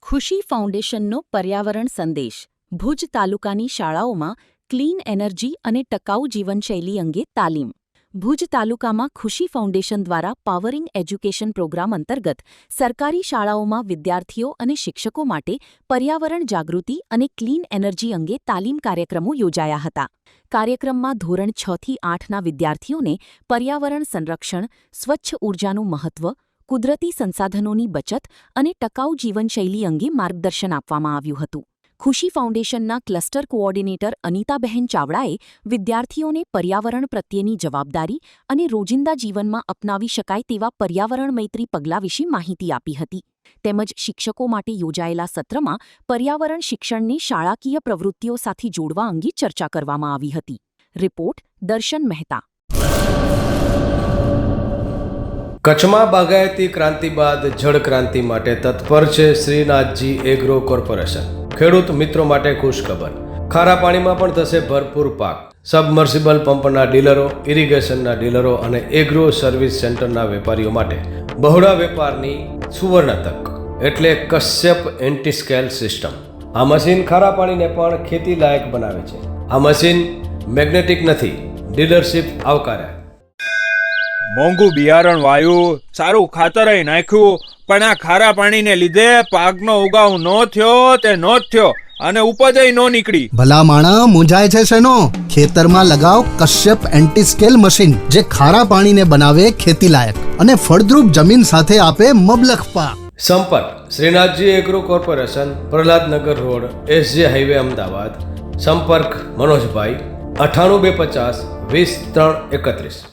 ખુશી ફાઉન્ડેશનનો પર્યાવરણ સંદેશ. ભુજ તાલુકાની શાળાઓમાં ક્લીન એનર્જી અને ટકાઉ જીવનશૈલી અંગે તાલીમ. ભુજ તાલુકામાં ખુશી ફાઉન્ડેશન દ્વારા પાવરિંગ એજ્યુકેશન પ્રોગ્રામ અંતર્ગત સરકારી શાળાઓમાં વિદ્યાર્થીઓ અને શિક્ષકો માટે પર્યાવરણ જાગૃતિ અને ક્લીન એનર્જી અંગે તાલીમ કાર્યક્રમો યોજાયા હતા. કાર્યક્રમમાં ધોરણ 6 થી 8ના વિદ્યાર્થીઓને પર્યાવરણ સંરક્ષણ, સ્વચ્છ ઉર્જાનું મહત્વ, કુદરતી સંસાધનોની બચત અને ટકાઉ જીવનશૈલી અંગે માર્ગદર્શન આપવામાં આવ્યું હતું. ખુશી ફાઉન્ડેશનના ક્લસ્ટર કોઓર્ડિનેટર અનિતાબહેન ચાવડાએ વિદ્યાર્થીઓને પર્યાવરણ પ્રત્યેની જવાબદારી અને રોજિંદા જીવનમાં અપનાવી શકાય તેવા પર્યાવરણ મૈત્રી પગલાં વિશે માહિતી આપી હતી. તેમજ શિક્ષકો માટે યોજાયેલા સત્રમાં પર્યાવરણ શિક્ષણને શાળાકીય પ્રવૃત્તિઓ સાથે જોડવા અંગે ચર્ચા કરવામાં આવી હતી. રિપોર્ટ દર્શન મહેતા. કચ્છમાં બાગાયતી ક્રાંતિ બાદ જળ ક્રાંતિ માટે તત્પર છે શ્રીનાથજી એગ્રો કોર્પોરેશન. ખેડૂત મિત્રો માટે ખુશખબર. ખારા પાણીમાં પણ થશે ભરપૂર પાક. સબમર્સિબલ પંપના ડીલરો, ઇરિગેશનના ડીલરો અને એગ્રો સર્વિસ સેન્ટરના વેપારીઓ માટે બહોળા વેપારની સુવર્ણ તક એટલે કશ્યપ એન્ટીસ્કેલ સિસ્ટમ. આ મશીન ખારા પાણીને પણ ખેતી લાયક બનાવે છે. આ મશીન મેગ્નેટિક નથી. ડીલરશીપ આવકાર્યા. મોંઘું બિયારણ વાયું, સારું ખાતર નાખ્યું, પણ આ ખારા પાણીને લીધે પાકનો ઉગાવ નો થયો તે નો જ થયો અને ઉપજ નો નીકળી. ભલા માણા મૂંઝાય છે શેનો? ખેતરમાં લગાવ કશ્યપ એન્ટીસ્કેલ મશીન, જે ખારા પાણીને બનાવે ખેતી લાયક અને ફળદ્રુપ જમીન સાથે આપે મબલખ પાક. સંપર્ક Shrinathji agro corporation, Prahlad Nagar road, SJ highway, Ahmedabad. સંપર્ક મનોજભાઈ 98 250 20 3 31.